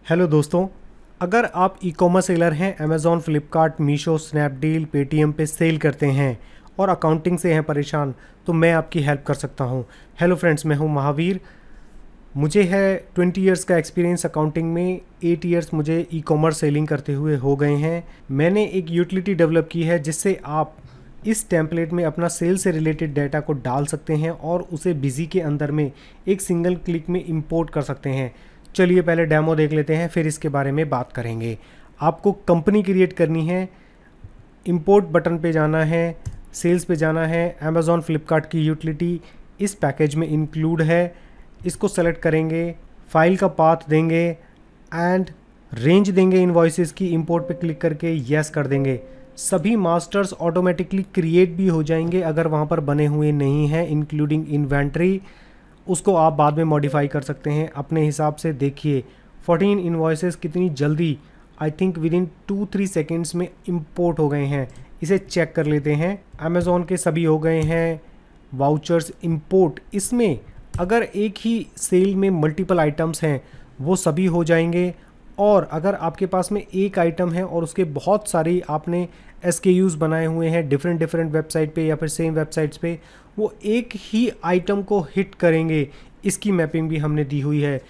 Hello दोस्तों, अगर आप ई कॉमर्स सेलर हैं, Amazon, Flipkart, Meesho, Snapdeal, Paytm पे सेल करते हैं और अकाउंटिंग से हैं परेशान, तो मैं आपकी हेल्प कर सकता हूं। हेलो फ्रेंड्स, मैं हूं महावीर। मुझे है 20 इयर्स का एक्सपीरियंस अकाउंटिंग में। 8 इयर्स मुझे ई कॉमर्स सेलिंग करते हुए हो गए हैं। मैंने एक यूटिलिटी डेवलप की है जिससे आप इस टेम्पलेट में अपना सेल से रिलेटेड डाटा को डाल सकते हैं और उसे बिजी के अंदर में एक सिंगल क्लिक में इंपोर्ट कर सकते हैं। चलिए पहले डेमो देख लेते हैं, फिर इसके बारे में बात करेंगे। आपको कंपनी क्रिएट करनी है, इंपोर्ट बटन पे जाना है, सेल्स पे जाना है। अमेज़ॉन फ्लिपकार्ट की यूटिलिटी इस पैकेज में इंक्लूड है। इसको सेलेक्ट करेंगे, फाइल का पाथ देंगे एंड रेंज देंगे इनवॉइसेस की। इंपोर्ट पे क्लिक करके यस कर देंगे। सभी मास्टर्स ऑटोमेटिकली क्रिएट भी हो जाएंगे अगर वहाँ पर बने हुए नहीं हैं, इंक्लूडिंग इन्वेंट्री। उसको आप बाद में मॉडिफाई कर सकते हैं अपने हिसाब से। देखिए 14 इन्वॉइसेस कितनी जल्दी, I think with in 2-3 seconds में इंपोर्ट हो गए हैं। इसे चेक कर लेते हैं। अमेज़ॉन के सभी हो गए हैं। वाउचर्स इंपोर्ट, इसमें अगर एक ही सेल में मल्टीपल आइटम्स हैं वो सभी हो जाएंगे। और अगर आपके पास में एक आइटम है और उसके बहुत सारी आपने SKUs बनाए हुए हैं डिफरेंट वेबसाइट पे या फिर सेम वेबसाइट्स पे, वो एक ही आइटम को हिट करेंगे। इसकी मैपिंग भी हमने दी हुई है।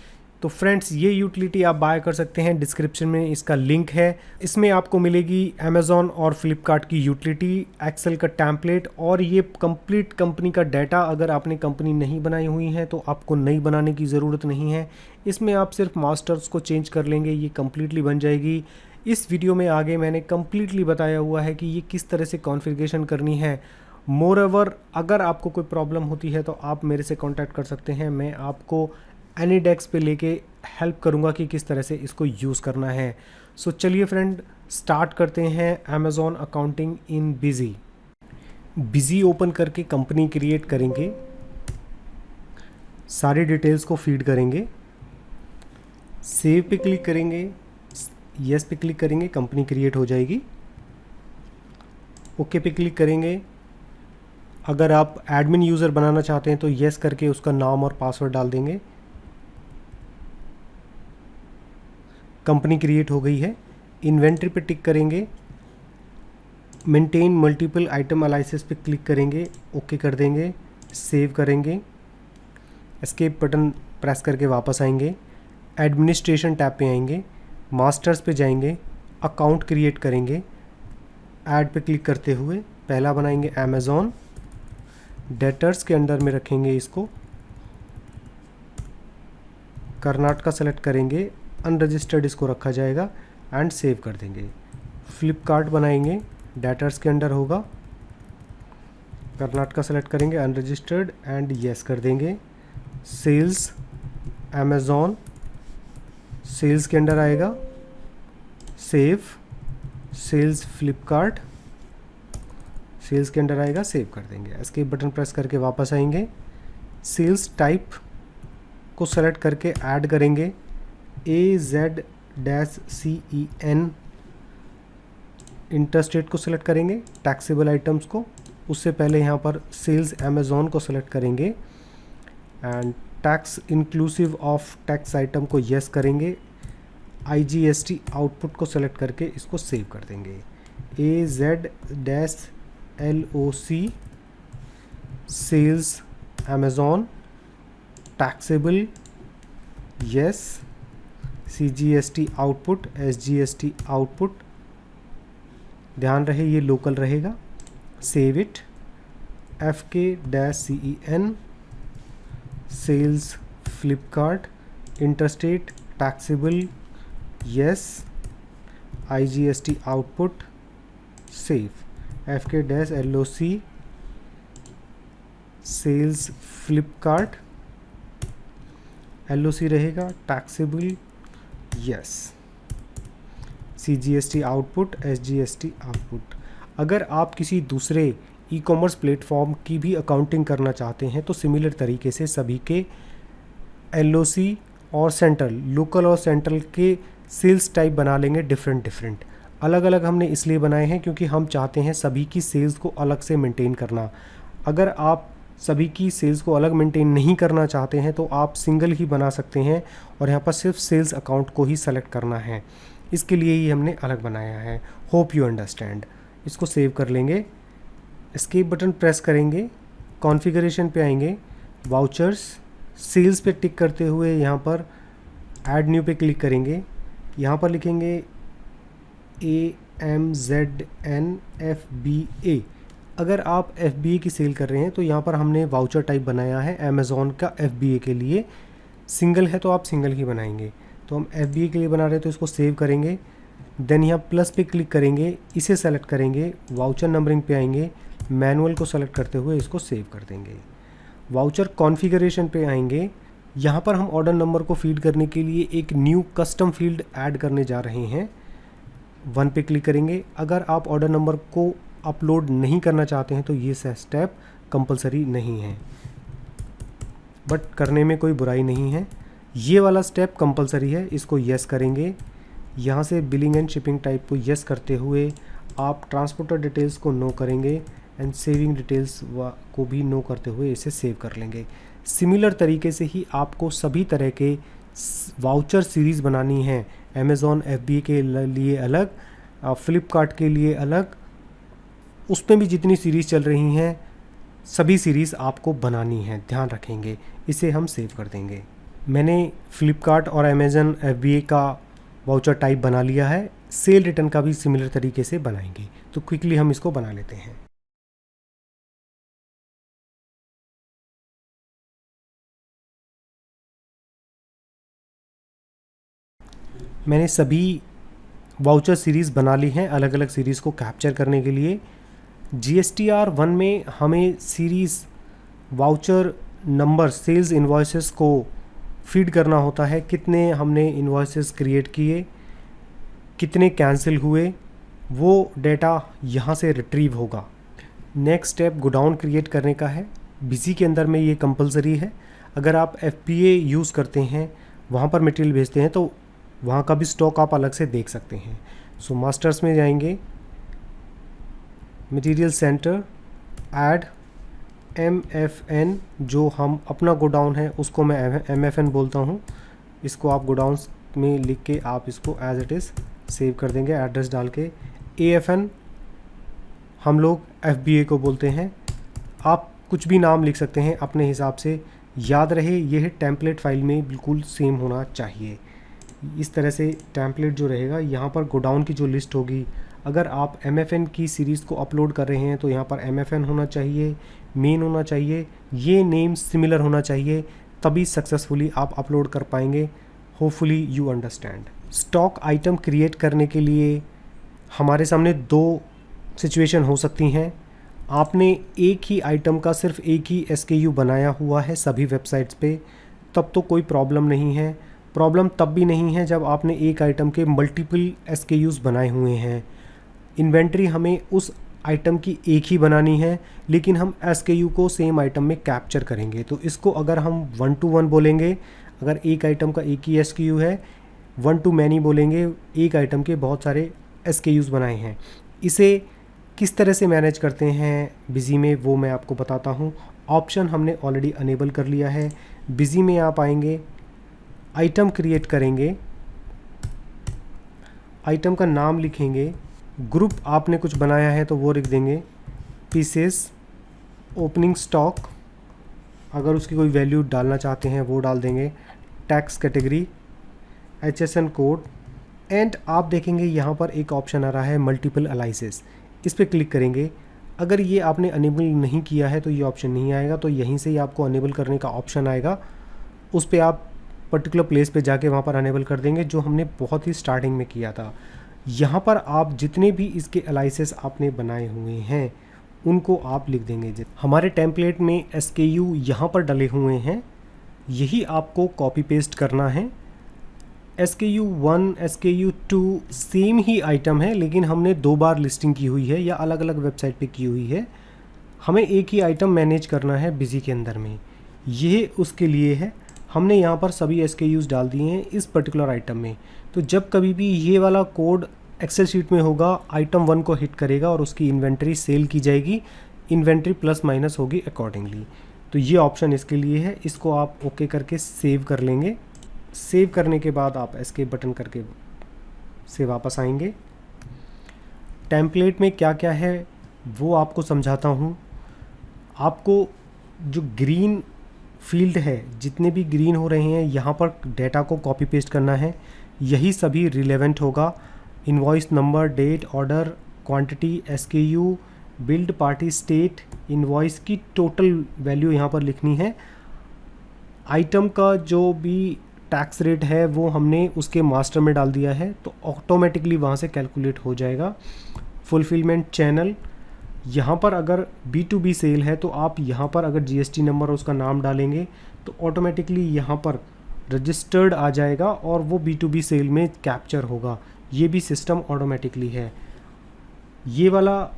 तो फ्रेंड्स, ये यूटिलिटी आप बाय कर सकते हैं, डिस्क्रिप्शन में इसका लिंक है। इसमें आपको मिलेगी अमेज़ॉन और फ्लिपकार्ट की यूटिलिटी, एक्सेल का टेम्पलेट और ये कंप्लीट कंपनी का डाटा। अगर आपने कंपनी नहीं बनाई हुई है तो आपको नई बनाने की ज़रूरत नहीं है। इसमें आप सिर्फ मास्टर्स को चेंज कर लेंगे, ये कम्प्लीटली बन जाएगी। इस वीडियो में आगे मैंने कम्प्लीटली बताया हुआ है कि ये किस तरह से कॉन्फ़िगरेशन करनी है। मोरओवर, अगर आपको कोई प्रॉब्लम होती है तो आप मेरे से कांटेक्ट कर सकते हैं। मैं आपको एनीडेस्क पे लेके हेल्प करूंगा कि किस तरह से इसको यूज़ करना है। सो चलिए फ्रेंड, स्टार्ट करते हैं अमेज़ॉन अकाउंटिंग इन बिजी। बिजी ओपन करके कंपनी क्रिएट करेंगे, सारी डिटेल्स को फीड करेंगे, सेव पे क्लिक करेंगे, यस पे क्लिक करेंगे, कंपनी क्रिएट हो जाएगी। ओके पे क्लिक करेंगे। अगर आप एडमिन यूज़र बनाना चाहते हैं तो यस करके उसका नाम और पासवर्ड डाल देंगे। कंपनी क्रिएट हो गई है। इन्वेंट्री पे टिक करेंगे, मेंटेन मल्टीपल आइटम एनालिसिस पे क्लिक करेंगे, ओके कर देंगे, सेव करेंगे, एस्केप बटन प्रेस करके वापस आएंगे, एडमिनिस्ट्रेशन टैब पे आएंगे, मास्टर्स पे जाएंगे, अकाउंट क्रिएट करेंगे। ऐड पे क्लिक करते हुए पहला बनाएंगे अमेज़ॉन, डेटर्स के अंडर में रखेंगे इसको, कर्नाटका सेलेक्ट करेंगे, अनरजिस्टर्ड इसको रखा जाएगा एंड सेव कर देंगे। फ्लिपकार्ट बनाएंगे, डेटर्स के अंडर होगा, कर्नाटका सेलेक्ट करेंगे, अनरजिस्टर्ड एंड यस कर देंगे। सेल्स अमेज़ॉन, सेल्स के अंडर आएगा, सेव, सेल्स फ्लिपकार्ट, सेल्स के अंडर आएगा, सेव कर देंगे। एस्केप बटन प्रेस करके वापस आएंगे। सेल्स टाइप को सेलेक्ट करके ऐड करेंगे, AZ-CEN। इंटरस्टेट को सिलेक्ट करेंगे, टैक्सेबल आइटम्स को। उससे पहले यहाँ पर सेल्स अमेज़ॉन को सिलेक्ट करेंगे and tax inclusive of tax item को यस करेंगे। IGST आउटपुट को सिलेक्ट करके इसको सेव कर देंगे। AZ-LOC, sales Amazon, taxable yes, CGST output, SGST output, ध्यान रहे ये लोकल रहेगा, save it. FK-CEN, sales Flipkart, interstate taxable yes, IGST output, save. FK-LOC, sales Flipkart, LOC रहेगा, taxable yes, CGST output, SGST output. अगर आप किसी दूसरे ई कॉमर्स प्लेटफॉर्म की भी अकाउंटिंग करना चाहते हैं तो सिमिलर तरीके से सभी के LOC और सेंट्रल, लोकल और सेंट्रल के सेल्स टाइप बना लेंगे डिफरेंट। अलग अलग हमने इसलिए बनाए हैं क्योंकि हम चाहते हैं सभी की सेल्स को अलग से मेंटेन करना। अगर आप सभी की सेल्स को अलग मेंटेन नहीं करना चाहते हैं तो आप सिंगल ही बना सकते हैं और यहाँ पर सिर्फ सेल्स अकाउंट को ही सेलेक्ट करना है। इसके लिए ही हमने अलग बनाया है। Hope you understand. इसको सेव कर लेंगे, एस्केप बटन प्रेस करेंगे, कॉन्फ़िगरेशन पे आएंगे, वाउचर्स, सेल्स पे टिक करते हुए यहाँ पर ऐड न्यू पे क्लिक करेंगे। यहाँ पर लिखेंगे AMZNFBA। अगर आप FBA की सेल कर रहे हैं तो यहाँ पर हमने वाउचर टाइप बनाया है अमेज़ॉन का FBA के लिए। सिंगल है तो आप सिंगल ही बनाएंगे, तो हम FBA के लिए बना रहे हैं तो इसको सेव करेंगे। देन यहाँ प्लस पे क्लिक करेंगे, इसे सेलेक्ट करेंगे, वाउचर नंबरिंग पे आएंगे, मैनुअल को सेलेक्ट करते हुए इसको सेव कर देंगे। वाउचर कॉन्फ़िगरेशन पे आएंगे, यहाँ पर हम ऑर्डर नंबर को फीड करने के लिए एक न्यू कस्टम फील्ड ऐड करने जा रहे हैं। 1 पे क्लिक करेंगे। अगर आप ऑर्डर नंबर को अपलोड नहीं करना चाहते हैं तो ये स्टेप कंपलसरी नहीं है, बट करने में कोई बुराई नहीं है। ये वाला स्टेप कंपलसरी है, इसको यस करेंगे। यहाँ से बिलिंग एंड शिपिंग टाइप को यस करते हुए आप ट्रांसपोर्टर डिटेल्स को नो करेंगे एंड सेविंग डिटेल्स को भी नो करते हुए इसे सेव कर लेंगे। सिमिलर तरीके से ही आपको सभी तरह के वाउचर सीरीज़ बनानी है। अमेज़ॉन FBA के लिए अलग, फ्लिपकार्ट के लिए अलग, उसमें भी जितनी सीरीज़ चल रही हैं सभी सीरीज़ आपको बनानी है, ध्यान रखेंगे। इसे हम सेव कर देंगे। मैंने फ्लिपकार्ट और अमेज़न FBA का वाउचर टाइप बना लिया है। सेल रिटर्न का भी सिमिलर तरीके से बनाएंगे, तो क्विकली हम इसको बना लेते हैं। मैंने सभी वाउचर सीरीज़ बना ली हैं अलग अलग सीरीज़ को कैप्चर करने के लिए। GSTR 1 में हमें series voucher number sales invoices को फीड करना होता है। कितने हमने इन्वॉइसेस क्रिएट किए, कितने कैंसिल हुए, वो डेटा यहाँ से रिट्रीव होगा। नेक्स्ट स्टेप गोडाउन क्रिएट करने का है। बिजी के अंदर में ये कंपलसरी है। अगर आप FBA यूज़ करते हैं, वहाँ पर मटेरियल भेजते हैं, तो वहाँ का भी स्टॉक आप अलग से देख सकते हैं। सो मास्टर्स में जाएंगे, मटेरियल सेंटर, ऐड MFN, जो हम अपना गोडाउन है उसको मैं MFN बोलता हूँ। इसको आप गोडाउन में लिख के आप इसको एज इट इज़ सेव कर देंगे एड्रेस डाल के। AFN हम लोग FBA को बोलते हैं। आप कुछ भी नाम लिख सकते हैं अपने हिसाब से। याद रहे यह टेम्पलेट फाइल में बिल्कुल सेम होना चाहिए। इस तरह से टेम्पलेट जो रहेगा, यहाँ पर गोडाउन की जो लिस्ट होगी, अगर आप MFN की सीरीज़ को अपलोड कर रहे हैं तो यहाँ पर MFN होना चाहिए, मेन होना चाहिए, ये नेम सिमिलर होना चाहिए, तभी सक्सेसफुली आप अपलोड कर पाएंगे। Hopefully you understand. Stock item create करने के लिए हमारे सामने 2 सिचुएशन हो सकती हैं। आपने एक ही आइटम का सिर्फ एक ही SKU बनाया हुआ है सभी वेबसाइट्स पे, तब तो कोई प्रॉब्लम नहीं है। प्रॉब्लम तब भी नहीं है जब आपने एक आइटम के मल्टीपल SKUs बनाए हुए हैं। इन्वेंट्री हमें उस आइटम की एक ही बनानी है, लेकिन हम SKU को सेम आइटम में कैप्चर करेंगे। तो इसको अगर हम 1 to 1 बोलेंगे, अगर एक आइटम का एक ही SKU है, 1 to many बोलेंगे, एक आइटम के बहुत सारे SKUs बनाए हैं। इसे किस तरह से मैनेज करते हैं बिजी में, वो मैं आपको बताता हूँ। ऑप्शन हमने ऑलरेडी अनेबल कर लिया है। बिजी में आप आएंगे, आइटम क्रिएट करेंगे, आइटम का नाम लिखेंगे, ग्रुप आपने कुछ बनाया है तो वो लिख देंगे, पीसेस, ओपनिंग स्टॉक, अगर उसकी कोई वैल्यू डालना चाहते हैं वो डाल देंगे, tax category, HSN code, and आप देखेंगे यहाँ पर एक ऑप्शन आ रहा है मल्टीपल एनालिसिस। इस पर क्लिक करेंगे। अगर ये आपने अनेबल नहीं किया है तो ये ऑप्शन नहीं आएगा, तो यहीं से ही आपको अनेबल करने का ऑप्शन आएगा। उस पर आप पर्टिकुलर प्लेस पे जाके वहाँ पर अनेबल कर देंगे, जो हमने बहुत ही स्टार्टिंग में किया था। यहाँ पर आप जितने भी इसके एनालिसिस आपने बनाए हुए हैं उनको आप लिख देंगे। हमारे टेम्पलेट में SKU यहाँ पर डले हुए हैं, यही आपको कॉपी पेस्ट करना है। SKU 1, SKU 2 सेम ही आइटम है, लेकिन हमने 2 बार लिस्टिंग की हुई है या अलग अलग वेबसाइट पे की हुई है। हमें एक ही आइटम मैनेज करना है बिजी के अंदर में, ये उसके लिए है। हमने यहाँ पर सभी SKUs डाल दिए हैं इस पर्टिकुलर आइटम में। तो जब कभी भी ये वाला कोड एक्सेल शीट में होगा, आइटम 1 को हिट करेगा और उसकी इन्वेंट्री सेल की जाएगी, इन्वेंट्री प्लस माइनस होगी अकॉर्डिंगली। तो ये ऑप्शन इसके लिए है, इसको आप ओके करके सेव कर लेंगे। सेव करने के बाद आप एस्केप बटन करके से वापस आएंगे। टेम्पलेट में क्या क्या है वो आपको समझाता हूँ। आपको जो ग्रीन फील्ड है, जितने भी ग्रीन हो रहे हैं, यहाँ पर डेटा को कॉपी पेस्ट करना है। यही सभी रिलेवेंट होगा। Invoice number, date, order, quantity, SKU, billed party, state, invoice की टोटल वैल्यू यहाँ पर लिखनी है। आइटम का जो भी टैक्स रेट है वो हमने उसके मास्टर में डाल दिया है, तो ऑटोमेटिकली वहाँ से कैलकुलेट हो जाएगा। फुलफिलमेंट चैनल, यहाँ पर अगर B2B सेल है तो आप यहाँ पर अगर GST नंबर और उसका नाम डालेंगे तो ऑटोमेटिकली यहाँ पर रजिस्टर्ड आ जाएगा और वो B2B सेल में कैप्चर होगा। ये भी सिस्टम ऑटोमेटिकली है। ये वाला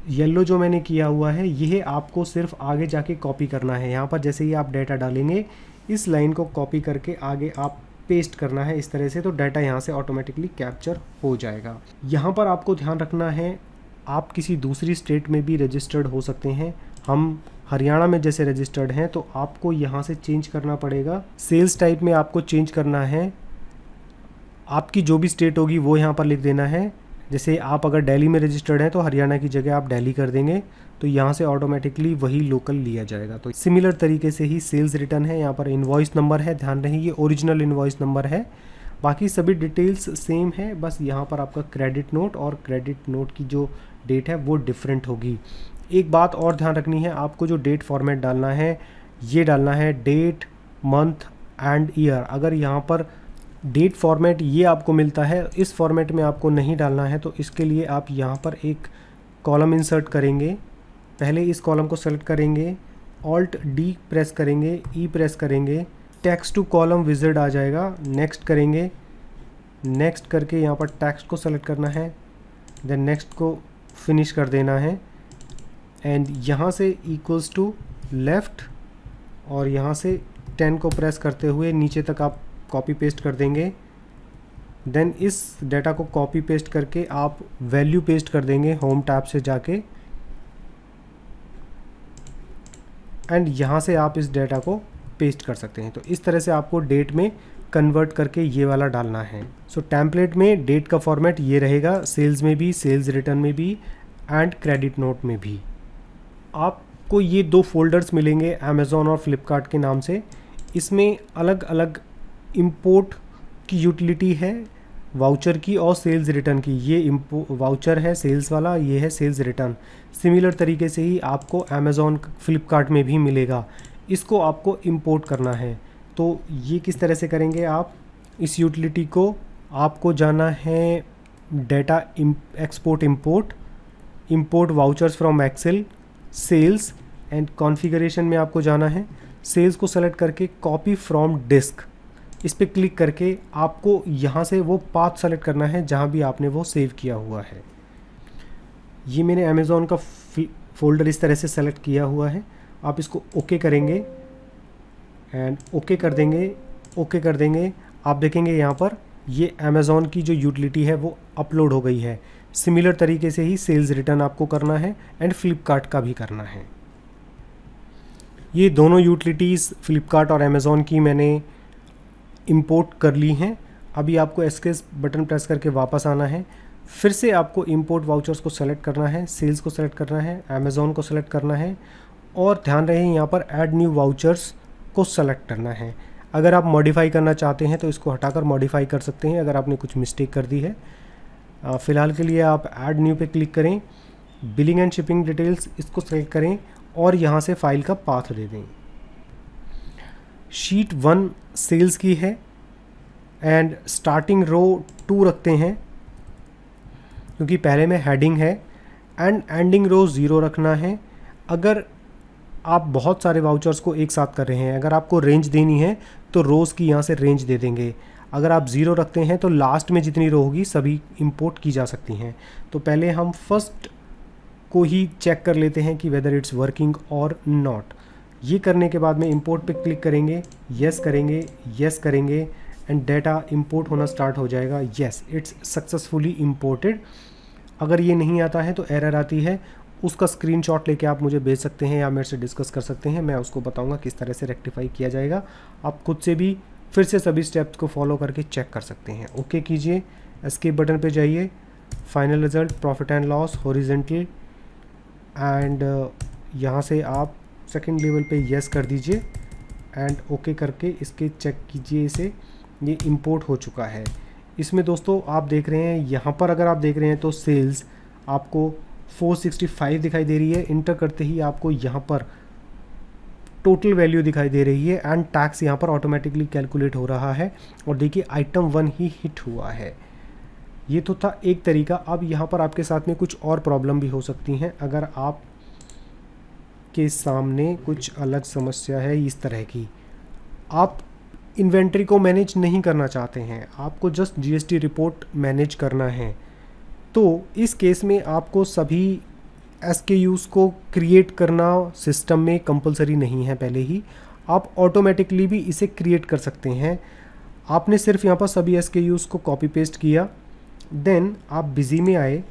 येलो जो मैंने किया हुआ है ये आपको सिर्फ आगे जाके कॉपी करना है। यहाँ पर जैसे ही आप डाटा डालेंगे इस लाइन को कॉपी करके आगे आप पेस्ट करना है इस तरह से, तो डाटा यहाँ से ऑटोमेटिकली कैप्चर हो जाएगा। यहाँ पर आपको ध्यान रखना है, आप किसी दूसरी स्टेट में भी रजिस्टर्ड हो सकते हैं। हम हरियाणा में जैसे रजिस्टर्ड हैं तो आपको यहाँ से चेंज करना पड़ेगा। सेल्स टाइप में आपको चेंज करना है, आपकी जो भी स्टेट होगी वो यहाँ पर लिख देना है। जैसे आप अगर दिल्ली में रजिस्टर्ड हैं तो हरियाणा की जगह आप दिल्ली कर देंगे, तो यहाँ से ऑटोमेटिकली वही लोकल लिया जाएगा। तो सिमिलर तरीके से ही सेल्स रिटर्न है, यहाँ पर इनवॉइस नंबर है, ध्यान रहे ये ओरिजिनल इनवॉइस नंबर है। बाकी सभी डिटेल्स सेम है, बस यहाँ पर आपका क्रेडिट नोट और क्रेडिट नोट की जो डेट है वो डिफरेंट होगी। एक बात और ध्यान रखनी है, आपको जो डेट फॉर्मेट डालना है ये डालना है डेट, मंथ एंड ईयर। अगर यहाँ पर डेट फॉर्मेट ये आपको मिलता है, इस फॉर्मेट में आपको नहीं डालना है, तो इसके लिए आप यहाँ पर एक कॉलम इंसर्ट करेंगे। पहले इस कॉलम को सेलेक्ट करेंगे, Alt+D प्रेस करेंगे, E प्रेस करेंगे, टेक्स्ट टू कॉलम विजिट आ जाएगा। नेक्स्ट करेंगे, नेक्स्ट करके यहाँ पर टेक्स्ट को सेलेक्ट करना है, देन नेक्स्ट को फिनिश कर देना है एंड यहाँ से इक्वल्स टू लेफ़्ट और यहाँ से 10 को प्रेस करते हुए नीचे तक आप कॉपी पेस्ट कर देंगे। देन इस डेटा को कॉपी पेस्ट करके आप वैल्यू पेस्ट कर देंगे होम टैब से जाके एंड यहाँ से आप इस डेटा को पेस्ट कर सकते हैं। तो इस तरह से आपको डेट में कन्वर्ट करके ये वाला डालना है। सो टेम्पलेट में डेट का फॉर्मेट ये रहेगा, सेल्स में भी, सेल्स रिटर्न में भी एंड क्रेडिट नोट में भी। आपको ये 2 फोल्डर्स मिलेंगे अमेज़ॉन और फ्लिपकार्ट के नाम से। इसमें अलग अलग इंपोर्ट की यूटिलिटी है, वाउचर की और सेल्स रिटर्न की। ये वाउचर है सेल्स वाला, ये है सेल्स रिटर्न। सिमिलर तरीके से ही आपको अमेज़ॉन फ्लिपकार्ट में भी मिलेगा। इसको आपको इंपोर्ट करना है, तो ये किस तरह से करेंगे आप? इस यूटिलिटी को आपको जाना है data export import vouchers from Excel, sales and configuration में आपको जाना है। सेल्स को सेलेक्ट करके कॉपी फ्रॉम डिस्क, इस पर क्लिक करके आपको यहाँ से वो पाथ सेलेक्ट करना है जहाँ भी आपने वो सेव किया हुआ है। ये मैंने अमेज़ॉन का फोल्डर इस तरह से सेलेक्ट किया हुआ है। आप इसको ओके करेंगे एंड ओके कर देंगे। आप देखेंगे यहाँ पर ये अमेज़ॉन की जो यूटिलिटी है वो अपलोड हो गई है। सिमिलर तरीके से ही सेल्स रिटर्न आपको करना है एंड फ्लिपकार्ट का भी करना है। ये दोनों यूटिलिटीज़ फ्लिपकार्ट और अमेज़ॉन की मैंने इंपोर्ट कर ली हैं। अभी आपको एस्केप बटन प्रेस करके वापस आना है। फिर से आपको इंपोर्ट वाउचर्स को सेलेक्ट करना है, सेल्स को सेलेक्ट करना है, अमेज़ॉन को सेलेक्ट करना है और ध्यान रहे यहाँ पर ऐड न्यू वाउचर्स को सेलेक्ट करना है। अगर आप मॉडिफाई करना चाहते हैं तो इसको हटाकर मॉडिफाई कर सकते हैं अगर आपने कुछ मिस्टेक कर दी है। फ़िलहाल के लिए आप ऐड न्यू पे क्लिक करें, बिलिंग एंड शिपिंग डिटेल्स इसको सेलेक्ट करें और यहाँ से फाइल का पाथ दे दें। शीट 1 सेल्स की है एंड स्टार्टिंग रो 2 रखते हैं क्योंकि पहले में हेडिंग है एंड एंडिंग रो 0 रखना है। अगर आप बहुत सारे वाउचर्स को एक साथ कर रहे हैं, अगर आपको रेंज देनी है तो रोज़ की यहाँ से रेंज दे देंगे। अगर आप 0 रखते हैं तो लास्ट में जितनी रो होगी सभी इंपोर्ट की जा सकती हैं। तो पहले हम फर्स्ट को ही चेक कर लेते हैं कि वेदर इट्स वर्किंग और नॉट। ये करने के बाद में इंपोर्ट पे क्लिक करेंगे, यस करेंगे एंड डेटा इंपोर्ट होना स्टार्ट हो जाएगा। Yes, it's successfully imported. अगर ये नहीं आता है तो एरर आती है उसका स्क्रीनशॉट लेके आप मुझे भेज सकते हैं या मेरे से डिस्कस कर सकते हैं। मैं उसको बताऊंगा किस तरह से रेक्टिफाई किया जाएगा। आप खुद से भी फिर से सभी स्टेप्स को फॉलो करके चेक कर सकते हैं। ओके कीजिए, एस्केप बटन पे जाइए, final result, profit and loss, horizontal, and यहाँ से आप सेकंड लेवल पे यस कर दीजिए एंड ओके करके इसके चेक कीजिए इसे। ये इंपोर्ट हो चुका है। इसमें दोस्तों आप देख रहे हैं, यहाँ पर अगर आप देख रहे हैं तो सेल्स आपको 465 दिखाई दे रही है। इंटर करते ही आपको यहाँ पर टोटल वैल्यू दिखाई दे रही है एंड टैक्स यहाँ पर ऑटोमेटिकली कैलकुलेट हो रहा है। और देखिए आइटम 1 ही हिट हुआ है। ये तो था एक तरीका। अब यहाँ पर आपके साथ में कुछ और प्रॉब्लम भी हो सकती हैं। अगर आप के सामने कुछ अलग समस्या है इस तरह की, आप इन्वेंट्री को मैनेज नहीं करना चाहते हैं, आपको जस्ट जीएसटी रिपोर्ट मैनेज करना है, तो इस केस में आपको सभी एसकेयूज़ को क्रिएट करना सिस्टम में कंपलसरी नहीं है। पहले ही आप ऑटोमेटिकली भी इसे क्रिएट कर सकते हैं। आपने सिर्फ यहाँ पर सभी एसकेयूज़ को कॉपी पेस्ट किया, देन आप बिजी में आए।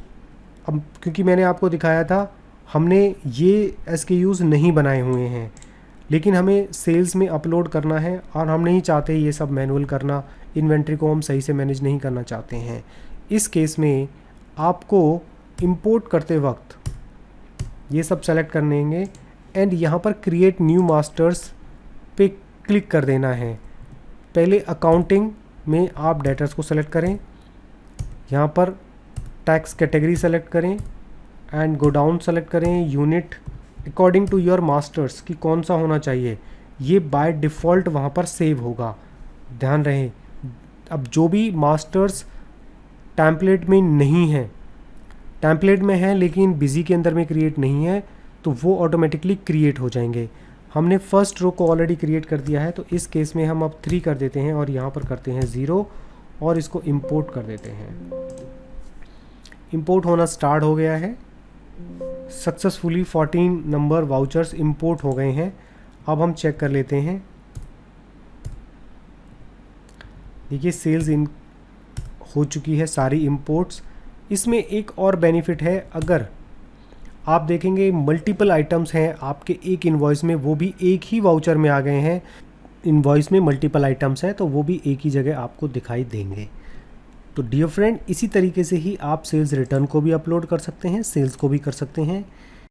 अब क्योंकि मैंने आपको दिखाया था हमने ये एसकेयूज़ नहीं बनाए हुए हैं, लेकिन हमें सेल्स में अपलोड करना है और हम नहीं चाहते ये सब मैनुअल करना, इन्वेंट्री को हम सही से मैनेज नहीं करना चाहते हैं। इस केस में आपको इंपोर्ट करते वक्त ये सब सेलेक्ट करनेंगे एंड यहाँ पर क्रिएट न्यू मास्टर्स पे क्लिक कर देना है। पहले अकाउंटिंग में आप डेटर्स को सेलेक्ट करें, यहाँ पर टैक्स कैटेगरी सेलेक्ट करें एंड गो डाउन सेलेक्ट करें, unit according to your masters कि कौन सा होना चाहिए। ये बाय डिफ़ॉल्ट वहाँ पर सेव होगा, ध्यान रहे। अब जो भी मास्टर्स टेम्पलेट में नहीं है, टेम्पलेट में है लेकिन बिजी के अंदर में क्रिएट नहीं है, तो वो ऑटोमेटिकली क्रिएट हो जाएंगे। हमने फर्स्ट रो को ऑलरेडी क्रिएट कर दिया है, तो इस केस में हम अब 3 कर देते हैं और यहाँ पर करते हैं 0 और इसको इंपोर्ट कर देते हैं। इंपोर्ट होना स्टार्ट हो गया है। सक्सेसफुली 14 नंबर वाउचर्स इंपोर्ट हो गए हैं। अब हम चेक कर लेते हैं। देखिए सेल्स इन हो चुकी है सारी इंपोर्ट्स। इसमें एक और बेनिफिट है, अगर आप देखेंगे मल्टीपल आइटम्स हैं आपके एक इनवॉइस में, वो भी एक ही वाउचर में आ गए हैं। इनवॉइस में मल्टीपल आइटम्स हैं तो वो भी एक ही जगह आपको दिखाई देंगे। तो डियर फ्रेंड, इसी तरीके से ही आप सेल्स रिटर्न को भी अपलोड कर सकते हैं, सेल्स को भी कर सकते हैं।